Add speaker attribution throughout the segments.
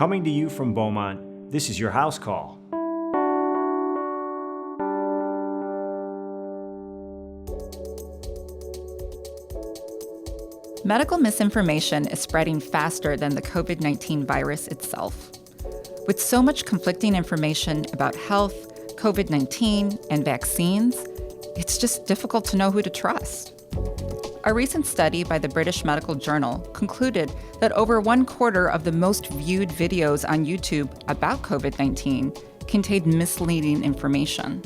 Speaker 1: Coming to you from Beaumont, this is your HouseCall.
Speaker 2: Medical misinformation is spreading faster than the COVID-19 virus itself. With so much conflicting information about health, COVID-19, and vaccines, it's just difficult to know who to trust. A recent study by the British Medical Journal concluded that over 1/4 of the most viewed videos on YouTube about COVID-19 contained misleading information.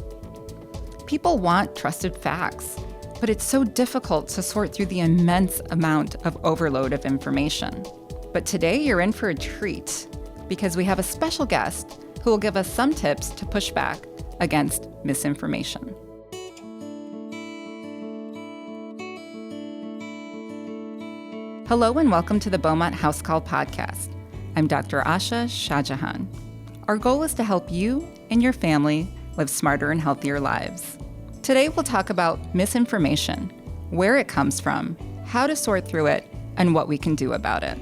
Speaker 2: People want trusted facts, but it's so difficult to sort through the immense amount of overload of information. But today you're in for a treat because we have a special guest who will give us some tips to push back against misinformation. Hello and welcome to the Beaumont HouseCall podcast. I'm Dr. Asha Shahjahan. Our goal is to help you and your family live smarter and healthier lives. Today we'll talk about misinformation, where it comes from, how to sort through it, and what we can do about it.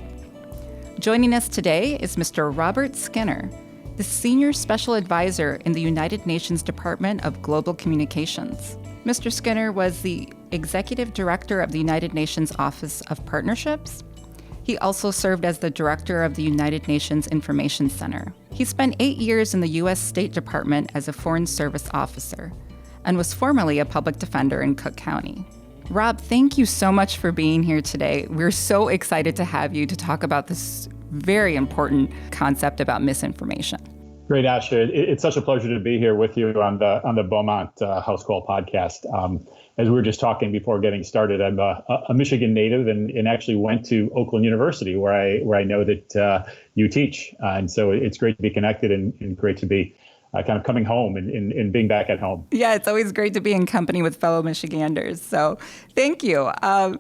Speaker 2: Joining us today is Mr. Robert Skinner, the Senior Special Advisor in the United Nations Department of Global Communications. Mr. Skinner was the Executive Director of the United Nations Office of Partnerships. He also served as the Director of the United Nations Information Center. He spent 8 years in the U.S. State Department as a Foreign Service officer and was formerly a public defender in Cook County. Rob, thank you so much for being here today. We're so excited to have you to talk about this very important concept about misinformation.
Speaker 3: Great, Asha. It's such a pleasure to be here with you on the Beaumont HouseCall podcast. As we were just talking before getting started, I'm a Michigan native and actually went to Oakland University, where I know that you teach. And so it's great to be connected and great to be kind of coming home and being back at home.
Speaker 2: Yeah, it's always great to be in company with fellow Michiganders. So thank you. Can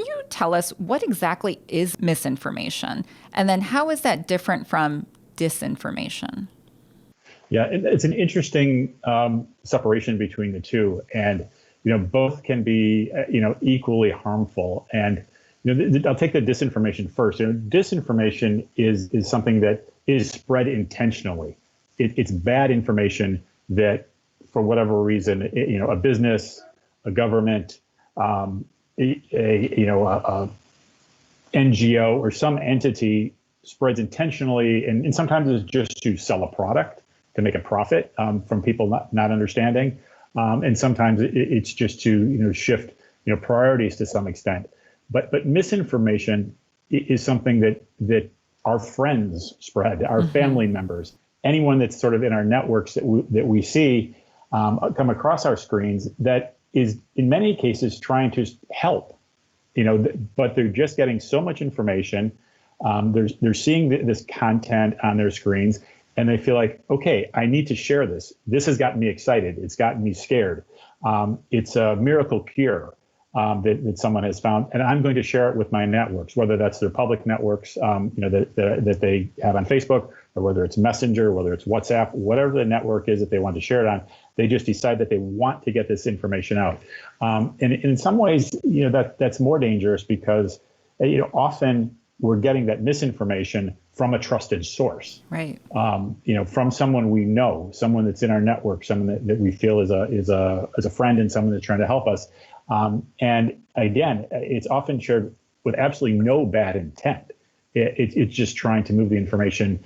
Speaker 2: you tell us what exactly is misinformation? And then how is that different from disinformation?
Speaker 3: Yeah, it's an interesting separation between the two. And, both can be, equally harmful. And, I'll take the disinformation first. Disinformation is something that is spread intentionally. It's bad information that, for whatever reason, a business, a government, a NGO or some entity spreads intentionally, and sometimes it's just to sell a product, to make a profit from people not understanding, and sometimes it's just to shift priorities to some extent. But misinformation is something that our friends spread, our family members. Anyone that's sort of in our networks that we see come across our screens that is in many cases trying to help, but they're just getting so much information. They're seeing this content on their screens and they feel like, okay, I need to share this. This has gotten me excited. It's gotten me scared. It's a miracle cure that someone has found, and I'm going to share it with my networks, whether that's their public networks, that they have on Facebook, or whether it's Messenger, whether it's WhatsApp, whatever the network is that they want to share it on. They just decide that they want to get this information out. And in some ways, that's more dangerous because, often we're getting that misinformation from a trusted source,
Speaker 2: right?
Speaker 3: From someone we know, someone that's in our network, someone that we feel is a friend and someone that's trying to help us. And again, it's often shared with absolutely no bad intent. It's just trying to move the information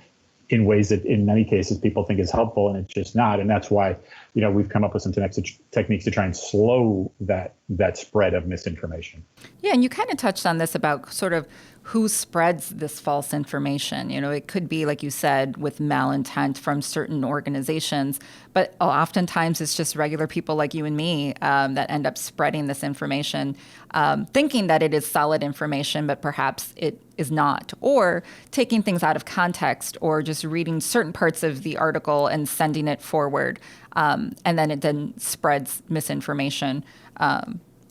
Speaker 3: in ways that in many cases people think is helpful, and it's just not. And that's why, we've come up with some techniques to try and slow that spread of misinformation.
Speaker 2: Yeah, and you kind of touched on this about sort of who spreads this false information. It could be, like you said, with malintent from certain organizations, but oftentimes it's just regular people like you and me that end up spreading this information, thinking that it is solid information, but perhaps it is not, or taking things out of context, or just reading certain parts of the article and sending it forward, and then it then spreads misinformation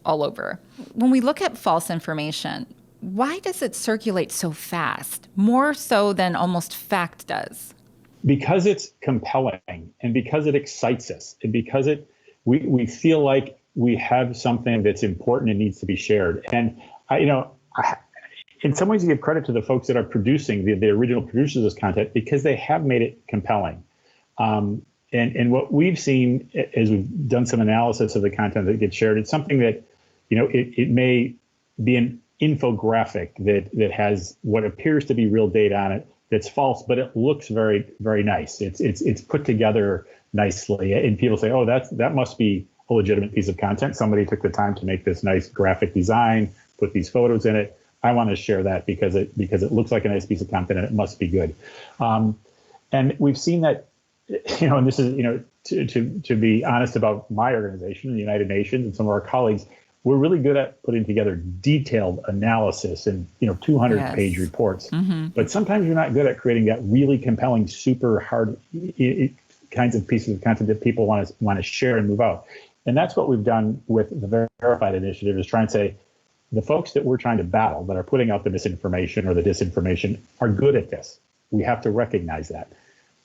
Speaker 2: all over. When we look at false information, why does it circulate so fast, more so than almost fact does?
Speaker 3: Because it's compelling, and because it excites us, and because we feel like we have something that's important and needs to be shared. And in some ways, you give credit to the folks that are producing, the original producers of this content, because they have made it compelling. And what we've seen as we've done some analysis of the content that gets shared, it's something that, it may be an infographic that has what appears to be real data on it that's false, but it looks very, very nice. It's put together nicely, and people say, oh, that must be a legitimate piece of content. Somebody took the time to make this nice graphic design, put these photos in it. I want to share that because it looks like a nice piece of content and it must be good. And we've seen that, and this is, to be honest about my organization, the United Nations, and some of our colleagues, we're really good at putting together detailed analysis and 200-page reports. Mm-hmm. But sometimes you're not good at creating that really compelling, super hard kinds of pieces of content that people want to share and move out. And that's what we've done with the Verified initiative, is try and say the folks that we're trying to battle, that are putting out the misinformation or the disinformation, are good at this. We have to recognize that.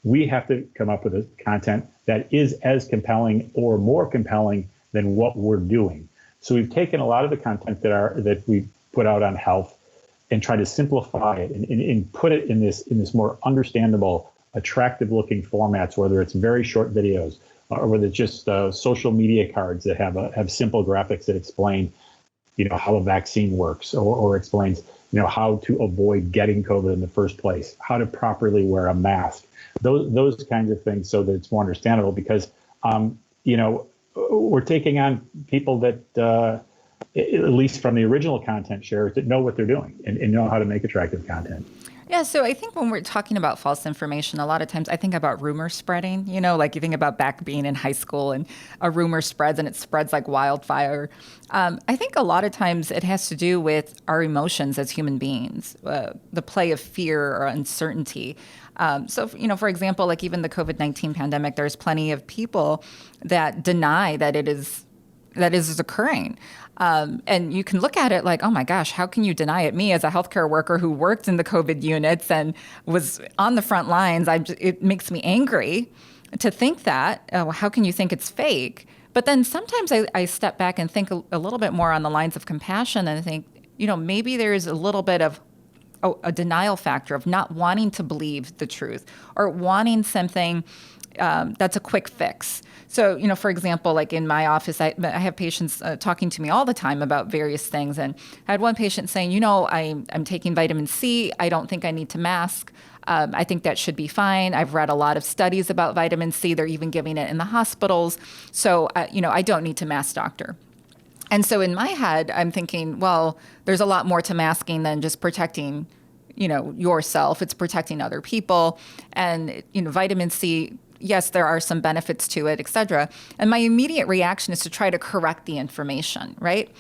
Speaker 3: We have to come up with a content that is as compelling or more compelling than what we're doing. So we've taken a lot of the content that we put out on health and try to simplify it and put it in this more understandable, attractive looking formats, whether it's very short videos or whether it's just social media cards that have simple graphics that explain, how a vaccine works, or explains, how to avoid getting COVID in the first place, how to properly wear a mask, those kinds of things, so that it's more understandable. Because, we're taking on people that, at least from the original content sharers, that know what they're doing and know how to make attractive content.
Speaker 2: Yeah, so I think when we're talking about false information, a lot of times I think about rumor spreading, like you think about back being in high school and a rumor spreads and it spreads like wildfire. I think a lot of times it has to do with our emotions as human beings, the play of fear or uncertainty. So, for example, like even the COVID-19 pandemic, there's plenty of people that deny that it is occurring. And you can look at it like, oh my gosh, how can you deny it? Me as a healthcare worker who worked in the COVID units and was on the front lines, it makes me angry to think that. How can you think it's fake? But then sometimes I step back and think a little bit more on the lines of compassion and think, maybe there's a little bit of a denial factor of not wanting to believe the truth or wanting something that's a quick fix. So, for example, like in my office, I have patients talking to me all the time about various things. And I had one patient saying, I'm taking vitamin C. I don't think I need to mask. I think that should be fine. I've read a lot of studies about vitamin C. They're even giving it in the hospitals. So, I don't need to mask, doctor. And so in my head, I'm thinking, well, there's a lot more to masking than just protecting, yourself. It's protecting other people. And, vitamin C, yes, there are some benefits to it, et cetera. And my immediate reaction is to try to correct the information, right?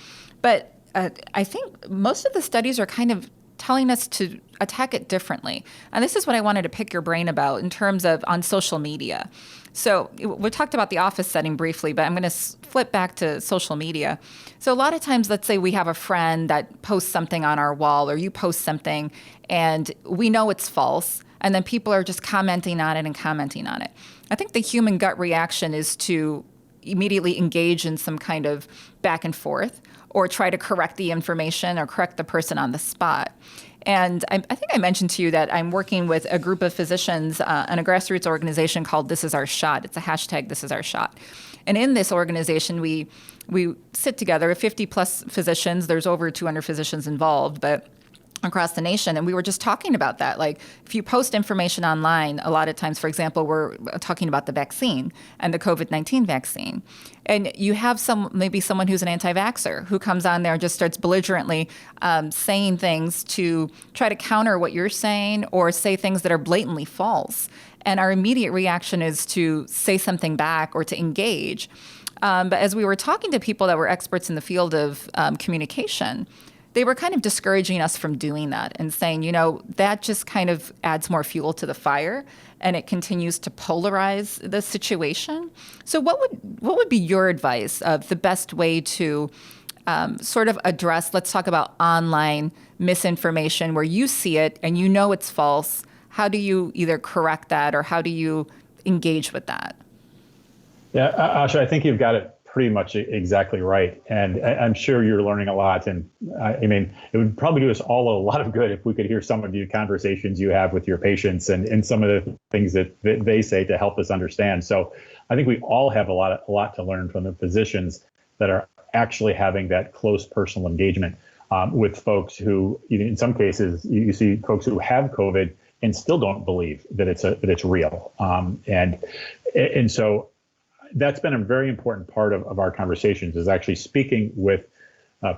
Speaker 2: But I think most of the studies are kind of telling us to attack it differently. And this is what I wanted to pick your brain about in terms of on social media. So we talked about the office setting briefly, but I'm going to flip back to social media. So a lot of times, let's say we have a friend that posts something on our wall, or you post something, and we know it's false, and then people are just commenting on it and commenting on it. I think the human gut reaction is to immediately engage in some kind of back and forth, or try to correct the information or correct the person on the spot. And I think I mentioned to you that I'm working with a group of physicians on a grassroots organization called This Is Our Shot. It's a hashtag, This Is Our Shot. And in this organization, we sit together, 50 plus physicians. There's over 200 physicians involved, but across the nation. And we were just talking about that. Like, if you post information online, a lot of times, for example, we're talking about the vaccine and the COVID-19 vaccine. And you have maybe someone who's an anti-vaxxer who comes on there and just starts belligerently saying things to try to counter what you're saying, or say things that are blatantly false. And our immediate reaction is to say something back or to engage. But as we were talking to people that were experts in the field of communication, they were kind of discouraging us from doing that and saying, that just kind of adds more fuel to the fire, and it continues to polarize the situation. So what would be your advice of the best way to sort of address, let's talk about online misinformation where you see it and it's false? How do you either correct that, or how do you engage with that?
Speaker 3: Yeah, Asha, I think you've got it pretty much exactly right. And I'm sure you're learning a lot. And I mean, it would probably do us all a lot of good if we could hear some of the conversations you have with your patients and some of the things that they say to help us understand. So I think we all have a lot to learn from the physicians that are actually having that close personal engagement with folks who, in some cases, you see folks who have COVID and still don't believe that it's real. And so that's been a very important part of our conversations, is actually speaking with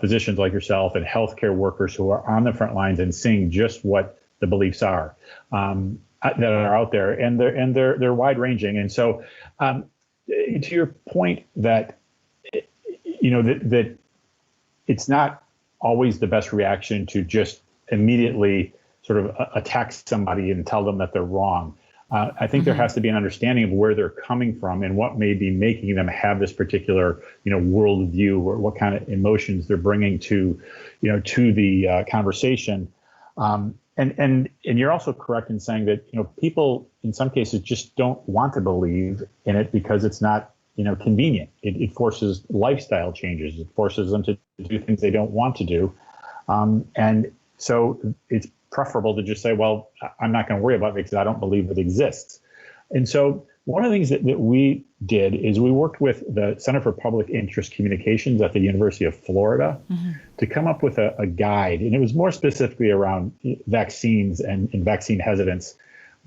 Speaker 3: physicians like yourself and healthcare workers who are on the front lines and seeing just what the beliefs are that are out there, and they're wide ranging. And so, to your point that that it's not always the best reaction to just immediately sort of attack somebody and tell them that they're wrong. I think there has to be an understanding of where they're coming from and what may be making them have this particular, worldview, or what kind of emotions they're bringing to the conversation. And you're also correct in saying that, people in some cases just don't want to believe in it because it's not, convenient. It forces lifestyle changes. It forces them to do things they don't want to do. And so it's preferable to just say, well, I'm not going to worry about it because I don't believe it exists. And so one of the things that we did is we worked with the Center for Public Interest Communications at the University of Florida to come up with a guide. And it was more specifically around vaccines and vaccine hesitance.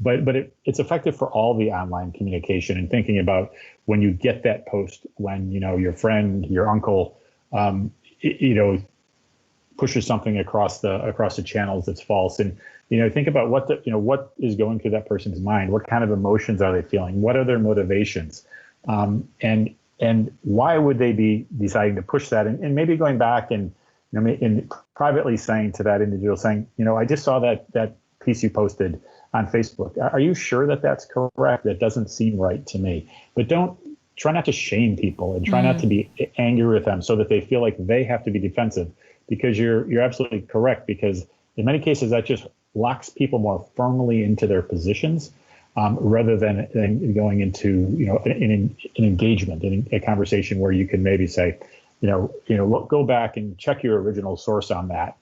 Speaker 3: But it's effective for all the online communication, and thinking about when you get that post, when, your friend, your uncle, pushes something across the channels that's false, and think about what is going through that person's mind. What kind of emotions are they feeling? What are their motivations? And why would they be deciding to push that? And maybe going back and privately saying to that individual, saying, I just saw that piece you posted on Facebook. Are you sure that that's correct? That doesn't seem right to me. But try not to shame people, and try not to be angry with them so that they feel like they have to be defensive. Because you're absolutely correct, because in many cases that just locks people more firmly into their positions, rather than going into an engagement, in a conversation where you can maybe say, go back and check your original source on that.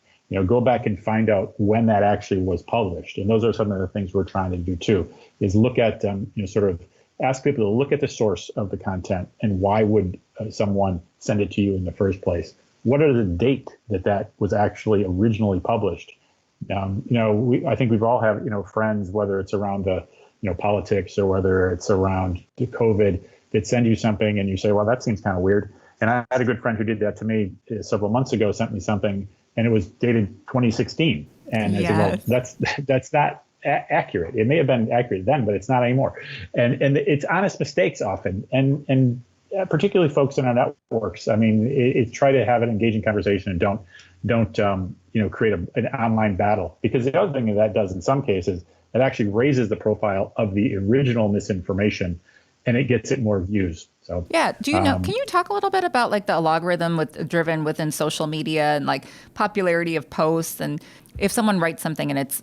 Speaker 3: Go back and find out when that actually was published. And those are some of the things we're trying to do too, is look at sort of ask people to look at the source of the content, and why would someone send it to you in the first place. What are the date that was actually originally published? I think we've all have, friends, whether it's around the, politics, or whether it's around the COVID, that send you something and you say, well, that seems kind of weird. And I had a good friend who did that to me several months ago, sent me something, and it was dated 2016. And I said, well, that's not accurate. It may have been accurate then, but it's not anymore. And it's honest mistakes often. And particularly folks in our networks. I mean, it's try to have an engaging conversation, and don't create an online battle. Because the other thing that does in some cases, it actually raises the profile of the original misinformation, and it gets it more views. So
Speaker 2: yeah, can you talk a little bit about like the algorithm driven within social media, and like popularity of posts, and if someone writes something and it's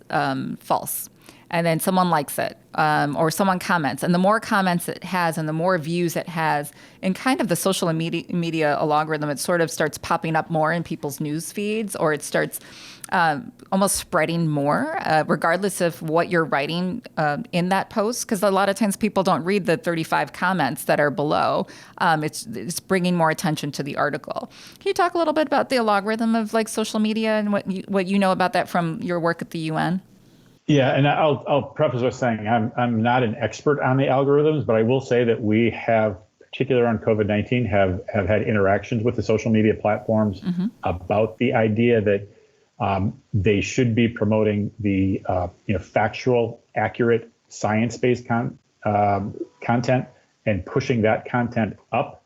Speaker 2: false, and then someone likes it, or someone comments, and the more comments it has and the more views it has, and kind of the social media algorithm, it sort of starts popping up more in people's news feeds, or it starts almost spreading more, regardless of what you're writing in that post. Because a lot of times people don't read the 35 comments that are below. It's bringing more attention to the article. Can you talk a little bit about the algorithm of like social media and what you know about that from your work at the UN?
Speaker 3: Yeah, and I'll preface by saying I'm not an expert on the algorithms, but I will say that we have, particularly on COVID-19, have had interactions with the social media platforms about the idea that they should be promoting the factual, accurate, science-based content, and pushing that content up.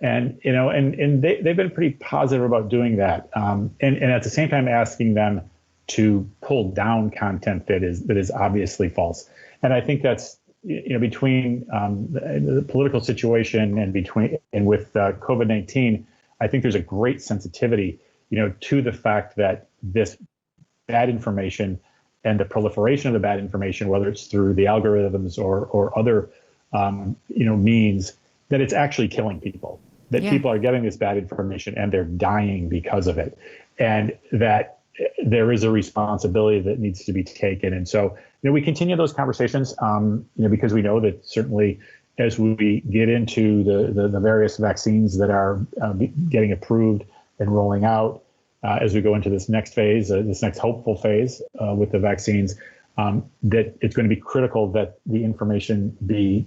Speaker 3: And they've been pretty positive about doing that, and at the same time asking them to pull down content that is obviously false. And I think that's between the political situation and with COVID-19, I think there's a great sensitivity to the fact that this bad information and the proliferation of the bad information, whether it's through the algorithms or other means, that it's actually killing people. that people are getting this bad information and they're dying because of it, and that there is a responsibility that needs to be taken. And so, we continue those conversations, because we know that certainly as we get into the various vaccines that are getting approved and rolling out, as we go into this next phase, this next hopeful phase with the vaccines, that it's going to be critical that the information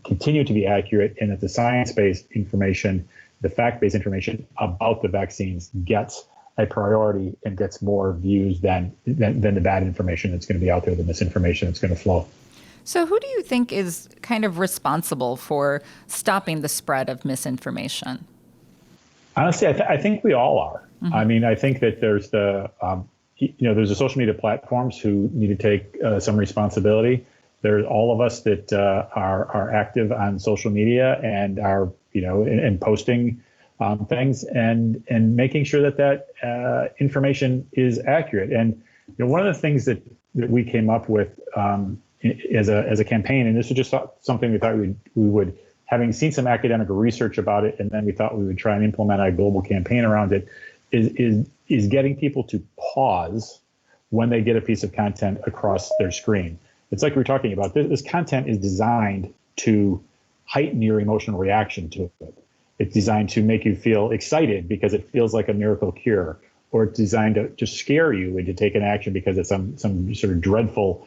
Speaker 3: continue to be accurate, and that the science-based information, the fact-based information about the vaccines gets a priority and gets more views than the bad information that's going to be out there, the misinformation that's going to flow.
Speaker 2: So who do you think is kind of responsible for stopping the spread of misinformation?
Speaker 3: Honestly, I think we all are. Mm-hmm. I mean, I think that there's there's the social media platforms who need to take some responsibility. There's all of us that are active on social media and are, and posting things and making sure that information is accurate. And one of the things that we came up with as a campaign, and this was just something we thought we would, having seen some academic research about it, and then we thought we would try and implement a global campaign around it, is getting people to pause when they get a piece of content across their screen. It's like we were talking about. This content is designed to heighten your emotional reaction to it. It's designed to make you feel excited because it feels like a miracle cure, or it's designed to just scare you into taking action because it's some sort of dreadful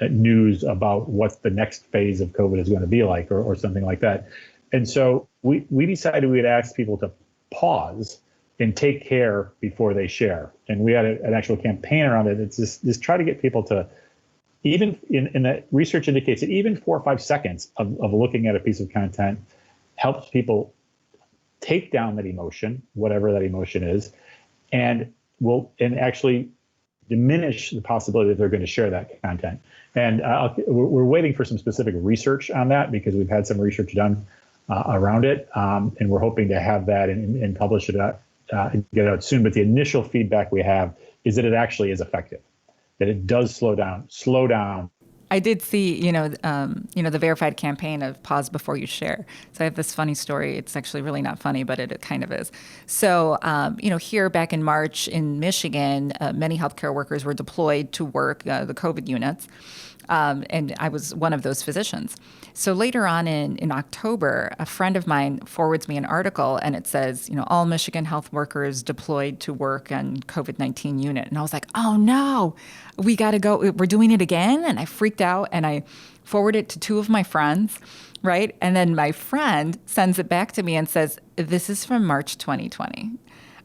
Speaker 3: news about what the next phase of COVID is going to be like, or something like that. And so we decided we would ask people to pause and take care before they share. And we had an actual campaign around it. It's just try to get people to, even in the research indicates that even 4 or 5 seconds of looking at a piece of content helps people take down that emotion, whatever that emotion is, and actually diminish the possibility that they're going to share that content. And we're waiting for some specific research on that, because we've had some research done around it, and we're hoping to have that and publish it out, get it out soon. But the initial feedback we have is that it actually is effective, that it does slow down.
Speaker 2: I did see, the verified campaign of pause before you share. So I have this funny story. It's actually really not funny, but it kind of is. So, here back in March in Michigan, many healthcare workers were deployed to work the COVID units. And I was one of those physicians. So later on in October, a friend of mine forwards me an article, and it says, all Michigan health workers deployed to work on COVID-19 unit. And I was like, oh no, we got to go. We're doing it again. And I freaked out, and I forwarded it to 2 of my friends, right? And then my friend sends it back to me and says, this is from March 2020.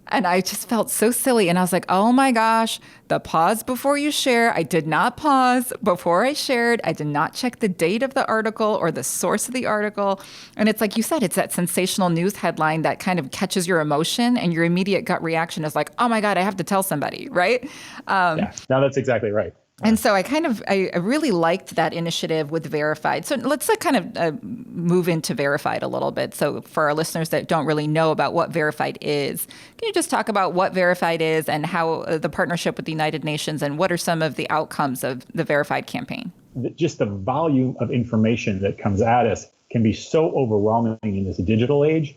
Speaker 2: And I just felt so silly. And I was like, oh my gosh, the pause before you share. I did not pause before I shared. I did not check the date of the article or the source of the article. And it's like you said, it's that sensational news headline that kind of catches your emotion, and your immediate gut reaction is like, oh my God, I have to tell somebody, right?
Speaker 3: Yeah, no, that's exactly right.
Speaker 2: And so I really liked that initiative with Verified. So let's kind of move into Verified a little bit. So for our listeners that don't really know about what Verified is, can you just talk about what Verified is and how the partnership with the United Nations, and what are some of the outcomes of the Verified campaign?
Speaker 3: Just the volume of information that comes at us can be so overwhelming in this digital age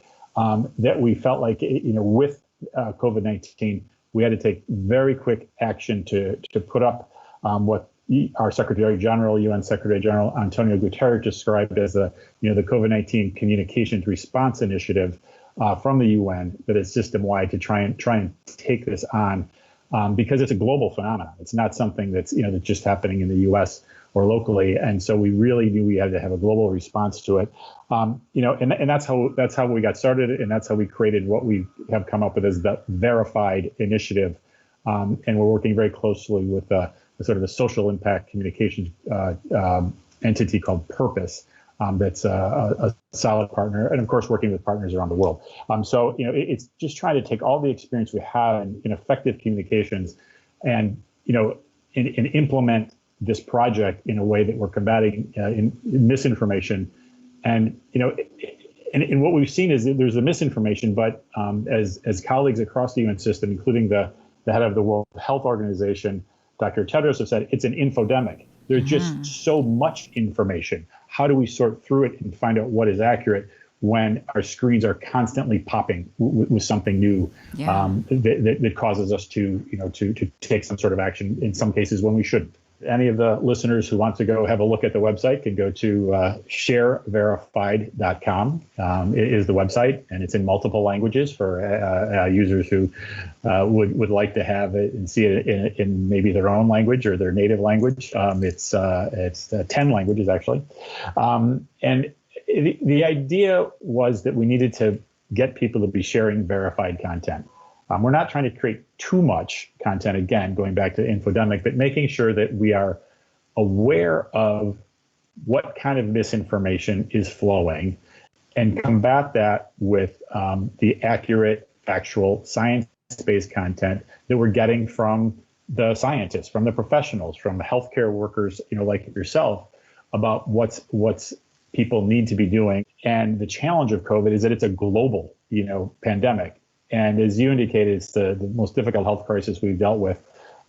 Speaker 3: that we felt like, with COVID-19, we had to take very quick action to put up what our Secretary General, UN Secretary General Antonio Guterres described as the COVID-19 Communications Response Initiative from the UN, that is system-wide, to try and take this on, because it's a global phenomenon. It's not something that's that's just happening in the U.S. or locally, and so we really knew we had to have a global response to it. And that's how we got started, and that's how we created what we have come up with as the Verified initiative, and we're working very closely with sort of a social impact communications entity called Purpose, that's a solid partner, and of course working with partners around the world. So it's just trying to take all the experience we have in effective communications, and implement this project in a way that we're combating in misinformation. And and what we've seen is that there's a misinformation, but as colleagues across the UN system, including the head of the World Health Organization, Dr. Tedros, have said, it's an infodemic. There's just so much information. How do we sort through it and find out what is accurate? when our screens are constantly popping with something new that causes us to take some sort of action in some cases when we shouldn't. Any of the listeners who want to go have a look at the website can go to shareverified.com. It is the website, and it's in multiple languages for users who would like to have it and see it in maybe their own language or their native language. It's 10 languages, actually. And the idea was that we needed to get people to be sharing verified content. We're not trying to create too much content, again, going back to the infodemic, but making sure that we are aware of what kind of misinformation is flowing and combat that with the accurate, factual, science-based content that we're getting from the scientists, from the professionals, from the healthcare workers, like yourself, about what's people need to be doing. And the challenge of COVID is that it's a global, pandemic. And as you indicated, it's the most difficult health crisis we've dealt with,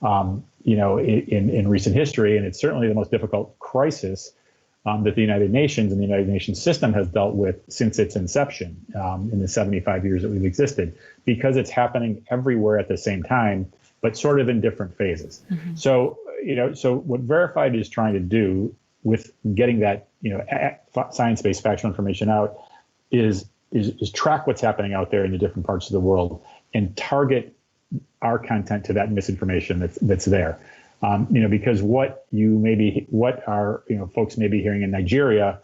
Speaker 3: in recent history. And it's certainly the most difficult crisis that the United Nations and the United Nations system has dealt with since its inception in the 75 years that we've existed, because it's happening everywhere at the same time, but sort of in different phases. Mm-hmm. So what Verified is trying to do with getting that, science-based factual information out is track what's happening out there in the different parts of the world and target our content to that misinformation that's there. Because what our folks may be hearing in Nigeria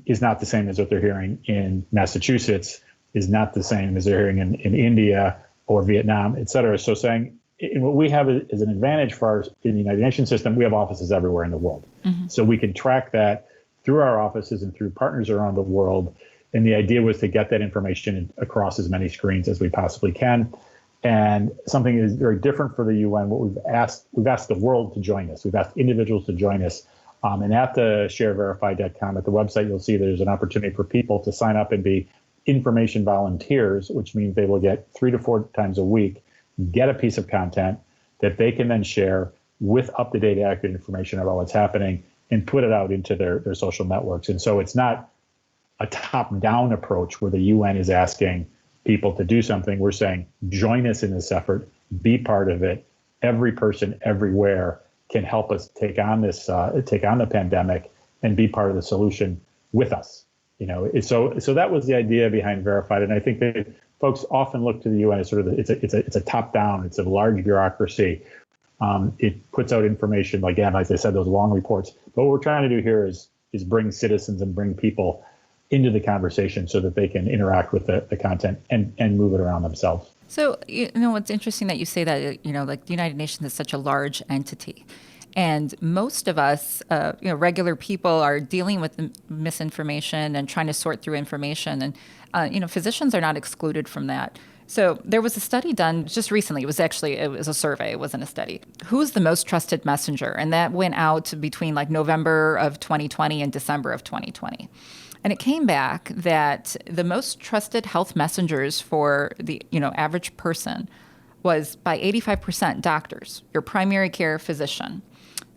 Speaker 3: is not the same as what they're hearing in Massachusetts, is not the same as they're hearing in India or Vietnam, et cetera. So what we have is an advantage in the United Nations system. We have offices everywhere in the world. Mm-hmm. So we can track that through our offices and through partners around the world. And the idea was to get that information across as many screens as we possibly can. And something is very different for the UN. What we've asked the world to join us. We've asked individuals to join us. And at the shareverified.com, at the website, you'll see there's an opportunity for people to sign up and be information volunteers, which means they will get 3 to 4 times a week, get a piece of content that they can then share with up-to-date, accurate information about what's happening and put it out into their social networks. And so it's not a top-down approach where the UN is asking people to do something. We're saying, join us in this effort, be part of it. Every person everywhere can help us take on the pandemic and be part of the solution with us. So that was the idea behind Verified. And I think that folks often look to the UN as sort of it's a top-down, it's a large bureaucracy. It puts out information, again, as I said, those long reports. But what we're trying to do here is bring citizens and bring people into the conversation so that they can interact with the content and move it around themselves.
Speaker 2: So, it's interesting that you say that, like the United Nations is such a large entity. And most of us, regular people are dealing with misinformation and trying to sort through information. And, physicians are not excluded from that. So there was a study done just recently. It was a survey. It wasn't a study. Who's the most trusted messenger? And that went out between November of 2020 and December of 2020. And it came back that the most trusted health messengers for the average person was by 85% doctors, your primary care physician.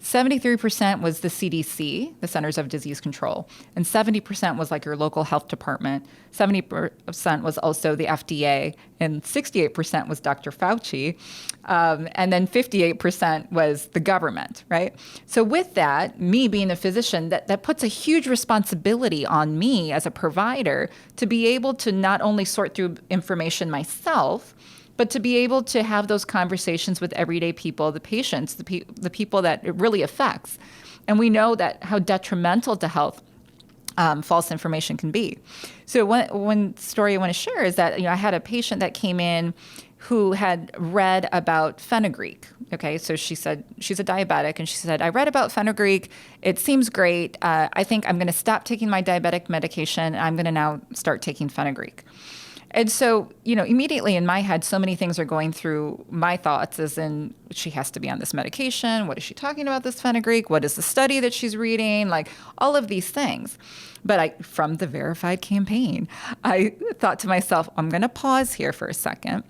Speaker 2: 73% was the CDC, the Centers of Disease Control, and 70% was your local health department. 70% was also the FDA, and 68% was Dr. Fauci, and then 58% was the government, right? So with that, me being a physician, that puts a huge responsibility on me as a provider to be able to not only sort through information myself, but to be able to have those conversations with everyday people, the patients, the people that it really affects. And we know that how detrimental to health false information can be. So one story I want to share is that I had a patient that came in who had read about fenugreek. Okay, so she said she's a diabetic, and she said, I read about fenugreek. It seems great. I think I'm going to stop taking my diabetic medication. I'm going to now start taking fenugreek. And so, immediately in my head, so many things are going through my thoughts, as in, she has to be on this medication. What is she talking about, this fenugreek? What is the study that she's reading? All of these things. But from the Verified campaign, I thought to myself, I'm going to pause here for a second.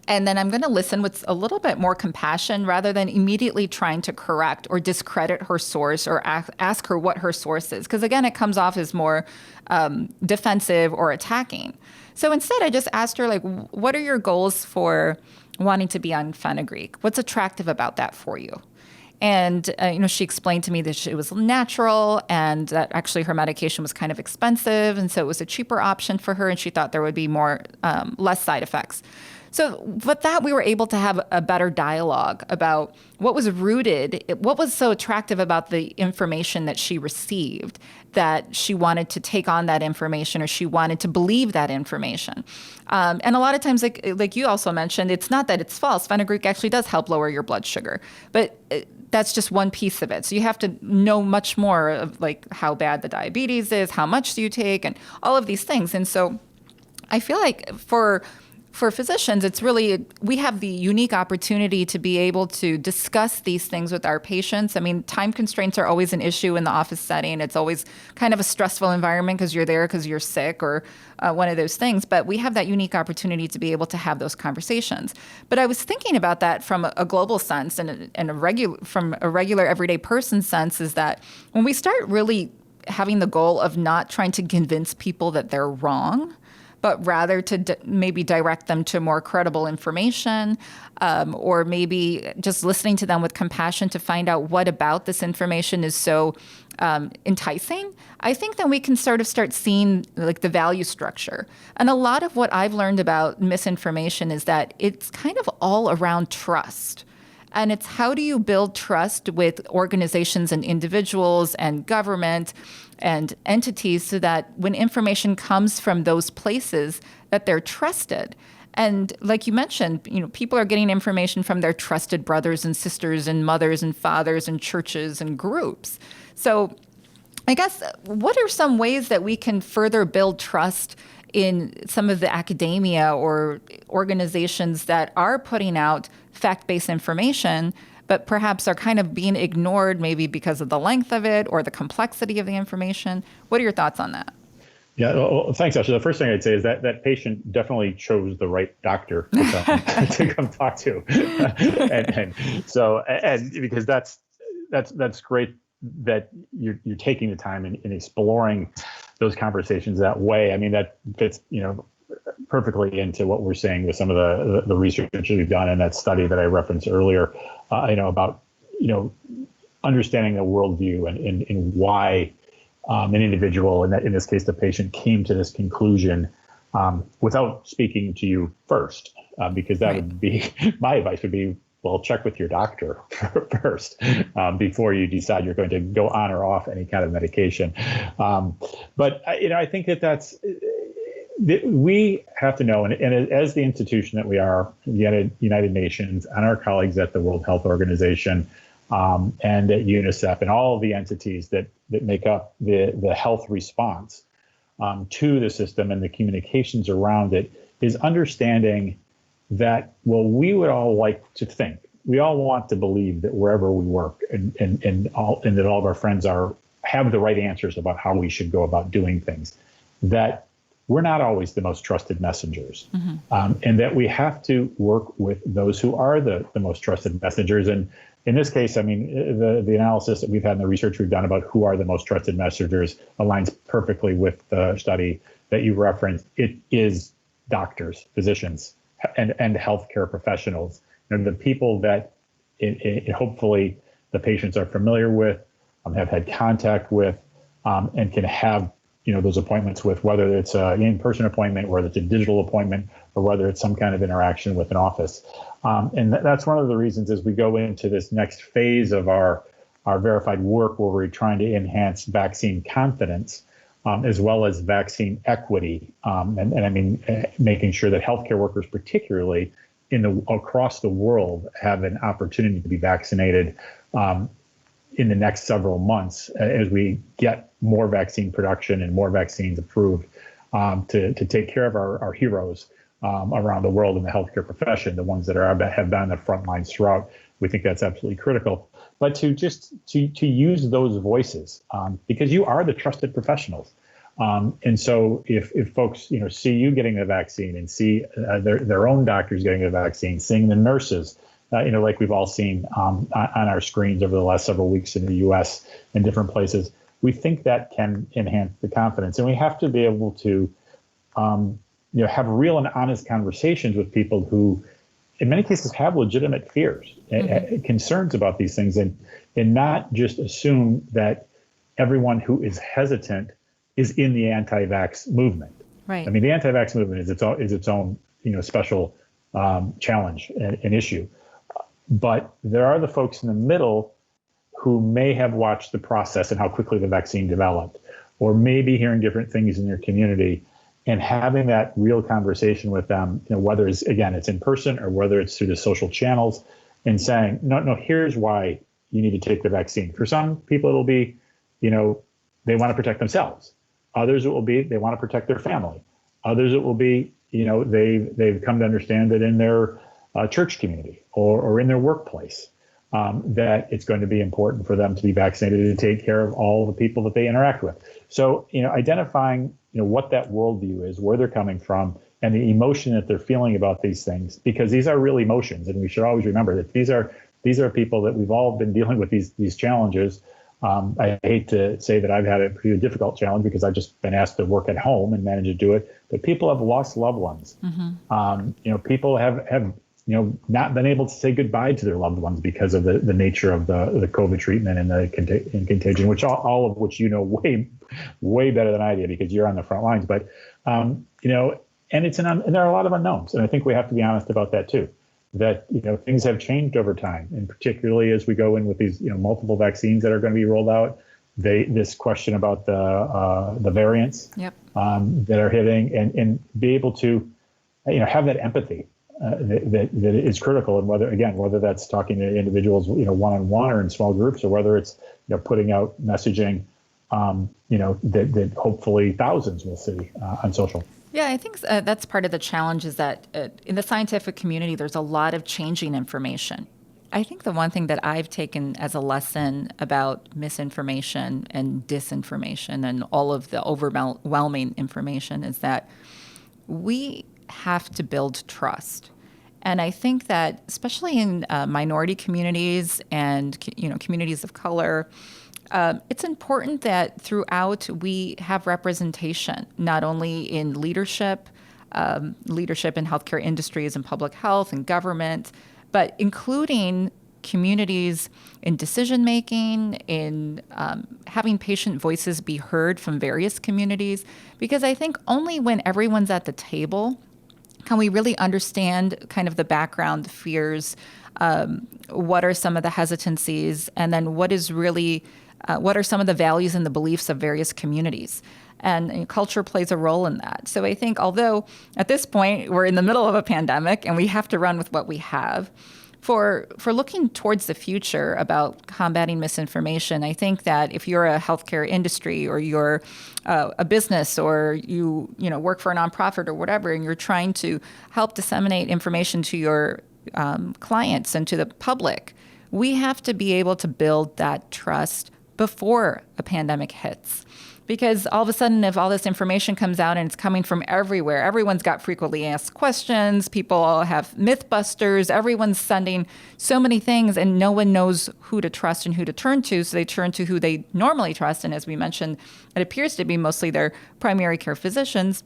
Speaker 2: And then I'm going to listen with a little bit more compassion rather than immediately trying to correct or discredit her source or ask her what her source is. Because again, it comes off as more defensive or attacking. So instead, I just asked her, like, what are your goals for wanting to be on fenugreek? What's attractive about that for you? And, she explained to me that it was natural and that actually her medication was kind of expensive. And so it was a cheaper option for her. And she thought there would be less side effects. So with that, we were able to have a better dialogue about what was what was so attractive about the information that she received, that she wanted to take on that information or she wanted to believe that information. And a lot of times, like you also mentioned, it's not that it's false. Fenugreek actually does help lower your blood sugar, but that's just one piece of it. So you have to know much more of like how bad the diabetes is, how much do you take, and all of these things. And so I feel like for physicians, we have the unique opportunity to be able to discuss these things with our patients. I mean, time constraints are always an issue in the office setting. It's always kind of a stressful environment because you're there because you're sick or one of those things. But we have that unique opportunity to be able to have those conversations. But I was thinking about that from a global sense and from a regular everyday person sense, is that when we start really having the goal of not trying to convince people that they're wrong, but rather to maybe direct them to more credible information, or maybe just listening to them with compassion to find out what about this information is so enticing, I think then we can sort of start seeing like the value structure. And a lot of what I've learned about misinformation is that it's kind of all around trust. And it's how do you build trust with organizations and individuals and government and entities so that when information comes from those places that they're trusted. And like you mentioned, people are getting information from their trusted brothers and sisters and mothers and fathers and churches and groups. So I guess what are some ways that we can further build trust in some of the academia or organizations that are putting out fact-based information, but perhaps are kind of being ignored maybe because of the length of it or the complexity of the information? What are your thoughts on that?
Speaker 3: Yeah, well, thanks, Asha. The first thing I'd say is that patient definitely chose the right doctor to come talk to, and because that's great that you're taking the time in exploring those conversations that way. I mean, that fits perfectly into what we're saying with some of the research that we've done in that study that I referenced earlier. About understanding the worldview and why an individual, and in this case the patient, came to this conclusion without speaking to you first, because that would be my advice would be, well, check with your doctor first before you decide you're going to go on or off any kind of medication. But I think that's we have to know, and as the institution that we are, the United Nations, and our colleagues at the World Health Organization, and at UNICEF, and all of the entities that make up the health response to the system and the communications around it, is understanding that, well, we would all like to think, we all want to believe that wherever we work and that all of our friends have the right answers about how we should go about doing things, that we're not always the most trusted messengers, and that we have to work with those who are the most trusted messengers. And in this case, I mean, the analysis that we've had and the research we've done about who are the most trusted messengers aligns perfectly with the study that you referenced. It is doctors, physicians, and healthcare professionals, and the people that hopefully the patients are familiar with, have had contact with, and can have those appointments with, whether it's an in-person appointment, whether it's a digital appointment, or whether it's some kind of interaction with an office. And that's one of the reasons as we go into this next phase of our verified work, where we're trying to enhance vaccine confidence, as well as vaccine equity. And I mean, making sure that healthcare workers, particularly across the world, have an opportunity to be vaccinated in the next several months as we get more vaccine production and more vaccines approved to take care of our heroes around the world in the healthcare profession, the ones that have been on the front lines throughout. We think that's absolutely critical. But to use those voices, because you are the trusted professionals. And so if folks, see you getting the vaccine and see their own doctors getting the vaccine, seeing the nurses, like we've all seen on our screens over the last several weeks in the U.S. and different places, we think that can enhance the confidence. And we have to be able to, have real and honest conversations with people who, in many cases, have legitimate fears, concerns about these things, and not just assume that everyone who is hesitant is in the anti-vax movement.
Speaker 2: Right.
Speaker 3: I mean, the anti-vax movement is its own special challenge and issue. But there are the folks in the middle who may have watched the process and how quickly the vaccine developed, or maybe hearing different things in your community, and having that real conversation with them, whether it's in person or whether it's through the social channels, and saying, no, here's why you need to take the vaccine. For some people, it'll be, they want to protect themselves. Others, it will be they want to protect their family. Others, it will be, they've come to understand that in their church community or in their workplace, that it's going to be important for them to be vaccinated to take care of all the people that they interact with. So, identifying, what that worldview is, where they're coming from, and the emotion that they're feeling about these things, because these are real emotions, and we should always remember that these are people that we've all been dealing with these challenges. I hate to say that I've had a pretty difficult challenge because I've just been asked to work at home and manage to do it. But people have lost loved ones. People have not been able to say goodbye to their loved ones because of the nature of the COVID treatment and the contagion, which all of which way better than I do because you're on the front lines. But and there are a lot of unknowns, and I think we have to be honest about that too. That things have changed over time, and particularly as we go in with these multiple vaccines that are going to be rolled out, this question about the variants that are hitting, and be able to have that empathy that is critical, and whether that's talking to individuals one-on-one or in small groups, or whether it's putting out messaging that hopefully thousands will see on social.
Speaker 2: Yeah, I think that's part of the challenge is that in the scientific community, there's a lot of changing information. I think the one thing that I've taken as a lesson about misinformation and disinformation and all of the overwhelming information is that we have to build trust. And I think that especially in minority communities and communities of color, it's important that throughout we have representation, not only in leadership in healthcare industries and public health and government, but including communities in decision making, in having patient voices be heard from various communities. Because I think only when everyone's at the table can we really understand kind of the background, the fears, what are some of the hesitancies, and then what are some of the values and the beliefs of various communities? And culture plays a role in that. So I think although at this point we're in the middle of a pandemic and we have to run with what we have, for looking towards the future about combating misinformation, I think that if you're a healthcare industry or you're a business or you work for a nonprofit or whatever, and you're trying to help disseminate information to your clients and to the public, we have to be able to build that trust before a pandemic hits. Because all of a sudden, if all this information comes out and it's coming from everywhere, everyone's got frequently asked questions, people all have mythbusters, everyone's sending so many things, and no one knows who to trust and who to turn to, so they turn to who they normally trust. And as we mentioned, it appears to be mostly their primary care physicians,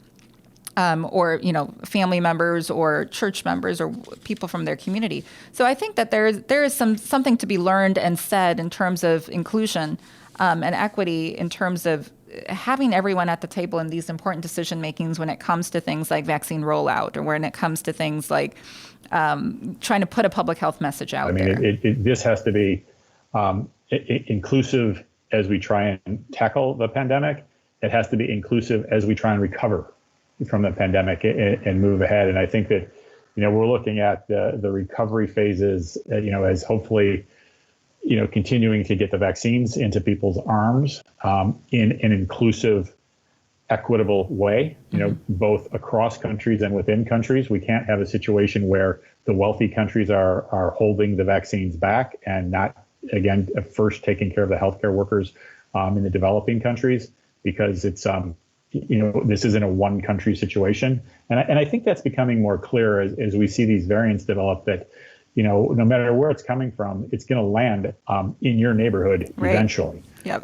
Speaker 2: or family members or church members or people from their community. So I think that there is something to be learned and said in terms of inclusion and equity, in terms of having everyone at the table in these important decision makings when it comes to things like vaccine rollout, or when it comes to things like trying to put a public health message out there.
Speaker 3: This has to be inclusive as we try and tackle the pandemic. It has to be inclusive as we try and recover from the pandemic and move ahead. And I think that, we're looking at the recovery phases, as hopefully, continuing to get the vaccines into people's arms in an inclusive, equitable way, both across countries and within countries. We can't have a situation where the wealthy countries are holding the vaccines back and not, first taking care of the healthcare workers in the developing countries, because it's this isn't a one country situation. And I think that's becoming more clear as we see these variants develop, that, no matter where it's coming from, it's going to land in your neighborhood eventually.
Speaker 2: Yep.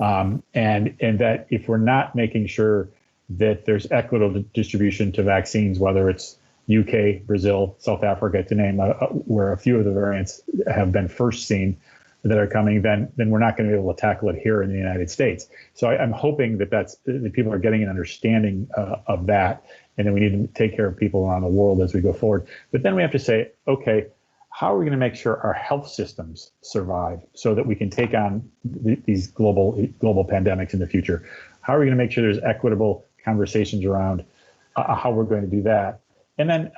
Speaker 3: And that if we're not making sure that there's equitable distribution to vaccines, whether it's UK, Brazil, South Africa, to name where a few of the variants have been first seen that are coming, then we're not going to be able to tackle it here in the United States. So I'm hoping that people are getting an understanding of that, and then we need to take care of people around the world as we go forward. But then we have to say, okay, how are we going to make sure our health systems survive so that we can take on these global pandemics in the future? How are we going to make sure there's equitable conversations around how we're going to do that? And then,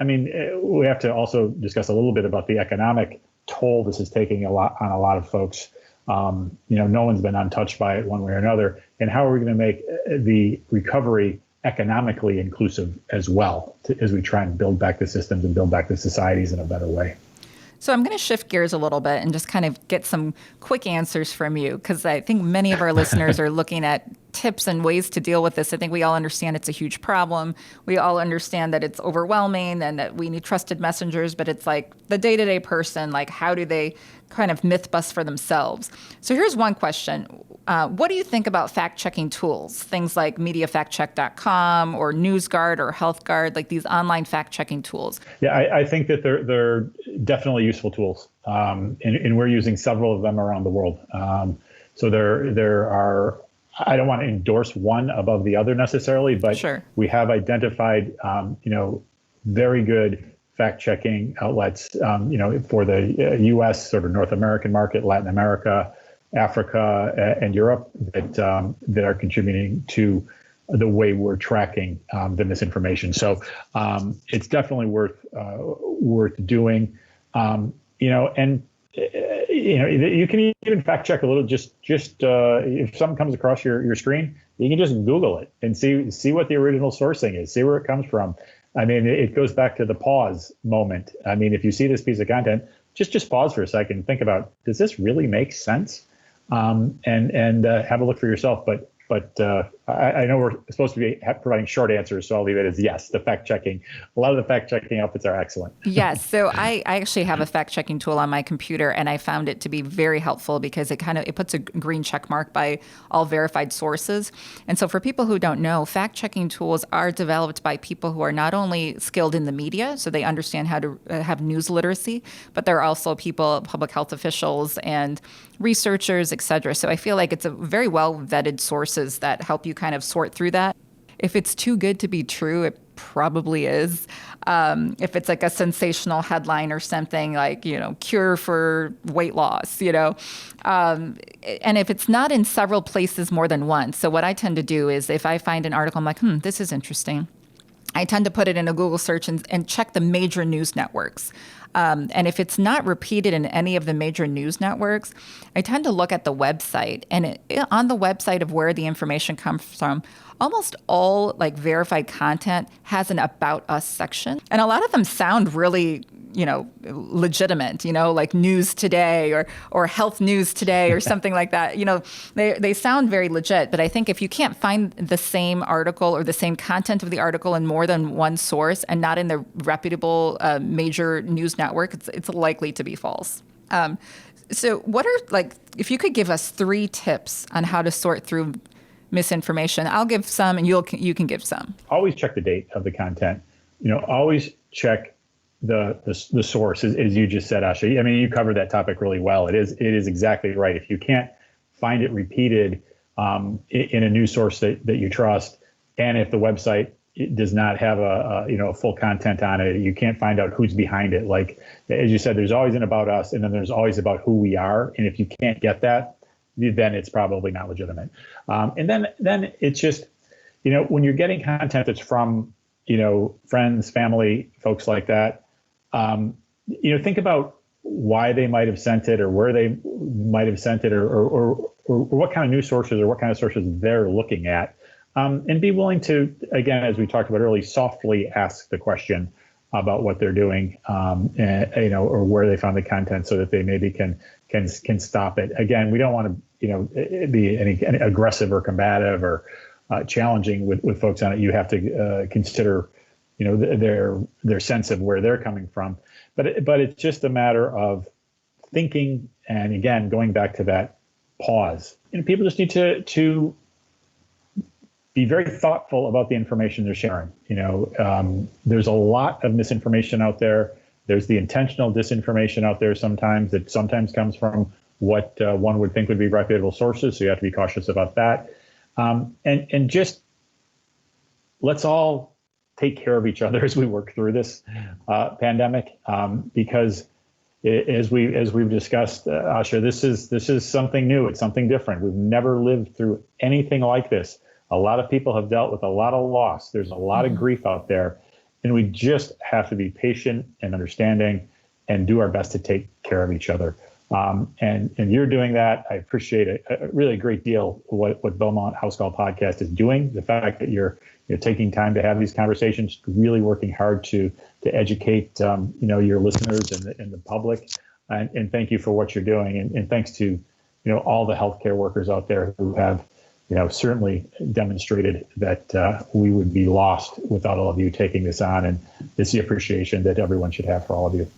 Speaker 3: we have to also discuss a little bit about the economic toll this is taking on a lot of folks. No one's been untouched by it one way or another. And how are we going to make the recovery economically inclusive as well, as we try and build back the systems and build back the societies in a better way?
Speaker 2: So I'm going to shift gears a little bit and just kind of get some quick answers from you, because I think many of our listeners are looking at tips and ways to deal with this. I think we all understand it's a huge problem. We all understand that it's overwhelming and that we need trusted messengers, but it's like the day-to-day person, like how do they kind of myth bust for themselves? So here's one question. What do you think about fact-checking tools, things like mediafactcheck.com or NewsGuard or HealthGuard, like these online fact-checking tools?
Speaker 3: Yeah, I think that they're definitely useful tools, and we're using several of them around the world. So there are, I don't want to endorse one above the other necessarily, but
Speaker 2: Sure.
Speaker 3: We have identified, very good fact-checking outlets, for the U.S. sort of North American market, Latin America, Africa, and Europe that are contributing to the way we're tracking the misinformation. So it's definitely worth doing. You can even fact check a little. Just if something comes across your screen, you can just Google it and see what the original sourcing is, see where it comes from. It goes back to the pause moment. If you see this piece of content, just pause for a second and think about, does this really make sense? And have a look for yourself. But I know we're supposed to be providing short answers, so I'll leave it as yes. The fact checking, a lot of the fact checking outfits are excellent.
Speaker 2: Yes. So I actually have a fact checking tool on my computer, and I found it to be very helpful because it puts a green check mark by all verified sources. And so for people who don't know, fact checking tools are developed by people who are not only skilled in the media, so they understand how to have news literacy, but they're also people, public health officials and researchers, et cetera. So I feel like it's a very well vetted sources that help you kind of sort through that. If it's too good to be true, it probably is. If it's like a sensational headline or something like, cure for weight loss, and if it's not in several places more than once. So what I tend to do is if I find an article, I'm like, this is interesting. I tend to put it in a Google search and check the major news networks. And if it's not repeated in any of the major news networks, I tend to look at the website. And on the website of where the information comes from, almost all verified content has an About Us section. And a lot of them sound really, legitimate, like News Today or Health News Today or something like that. They sound very legit. But I think if you can't find the same article or the same content of the article in more than one source and not in the reputable major news network, it's likely to be false. So what are, if you could give us 3 tips on how to sort through misinformation? I'll give some and you can give some.
Speaker 3: Always check the date of the content. Always check the source, as you just said, Asha. You covered that topic really well. It is exactly right. If you can't find it repeated in a news source that you trust, and if the website does not have a full content on it, you can't find out who's behind it. Like, as you said, there's always an About Us, and then there's always about who we are. And if you can't get that, then it's probably not legitimate. And then it's just, when you're getting content that's from, friends, family, folks like that, think about why they might have sent it or where they might have sent it or what kind of news sources or what kind of sources they're looking at. And be willing to, again, as we talked about earlier, softly ask the question about what they're doing, or where they found the content, so that they maybe can stop it. Again, we don't want to, be any aggressive or combative or challenging with folks on it. You have to consider, their sense of where they're coming from. But it's just a matter of thinking, and again, going back to that pause. People just need to be very thoughtful about the information they're sharing. There's a lot of misinformation out there. There's the intentional disinformation out there sometimes that sometimes comes from what one would think would be reputable sources. So you have to be cautious about that. And just let's all take care of each other as we work through this pandemic, because as we've discussed, Asha, this is something new. It's something different. We've never lived through anything like this. A lot of people have dealt with a lot of loss. There's a lot of grief out there, and we just have to be patient and understanding and do our best to take care of each other. And you're doing that. I appreciate a really great deal what Beaumont HouseCall podcast is doing. The fact that you're taking time to have these conversations, really working hard to educate your listeners and the public. And thank you for what you're doing. And thanks to all the healthcare workers out there who have certainly demonstrated that we would be lost without all of you taking this on. And it's the appreciation that everyone should have for all of you.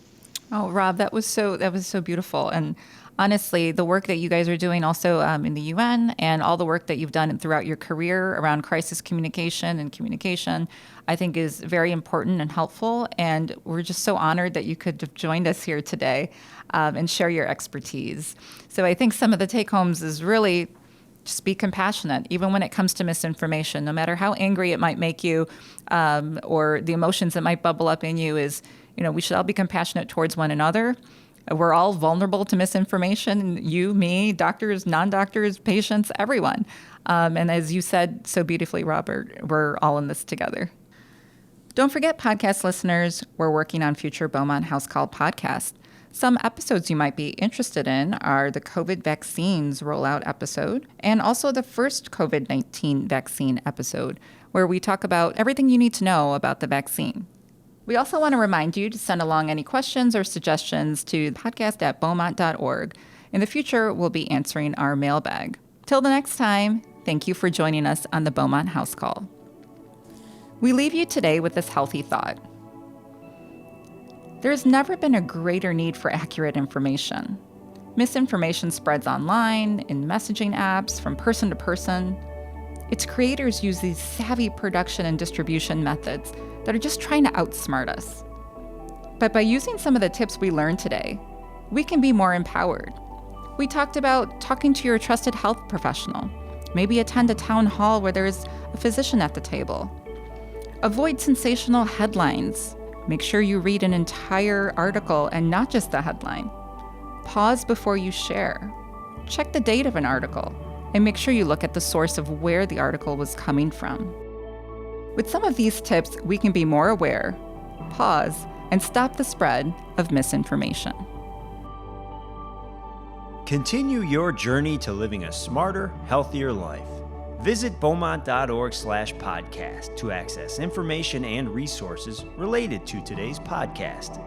Speaker 2: Oh, Rob, that was so beautiful. And honestly, the work that you guys are doing also in the UN and all the work that you've done throughout your career around crisis communication, I think is very important and helpful. And we're just so honored that you could have joined us here today and share your expertise. So I think some of the take homes is really just be compassionate, even when it comes to misinformation, no matter how angry it might make you or the emotions that might bubble up in you is, we should all be compassionate towards one another. We're all vulnerable to misinformation. You, me, doctors, non-doctors, patients, everyone. And as you said so beautifully, Robert, we're all in this together. Don't forget, podcast listeners, we're working on future Beaumont HouseCall podcasts. Some episodes you might be interested in are the COVID vaccines rollout episode and also the first COVID-19 vaccine episode, where we talk about everything you need to know about the vaccine. We also want to remind you to send along any questions or suggestions to podcast@beaumont.org. In the future, we'll be answering our mailbag. Till the next time, thank you for joining us on the Beaumont House Call. We leave you today with this healthy thought. There's never been a greater need for accurate information. Misinformation spreads online, in messaging apps, from person to person. Its creators use these savvy production and distribution methods that are just trying to outsmart us. But by using some of the tips we learned today, we can be more empowered. We talked about talking to your trusted health professional. Maybe attend a town hall where there's a physician at the table. Avoid sensational headlines. Make sure you read an entire article and not just the headline. Pause before you share. Check the date of an article and make sure you look at the source of where the article was coming from. With some of these tips, we can be more aware, pause, and stop the spread of misinformation.
Speaker 1: Continue your journey to living a smarter, healthier life. Visit beaumont.org/podcast to access information and resources related to today's podcast.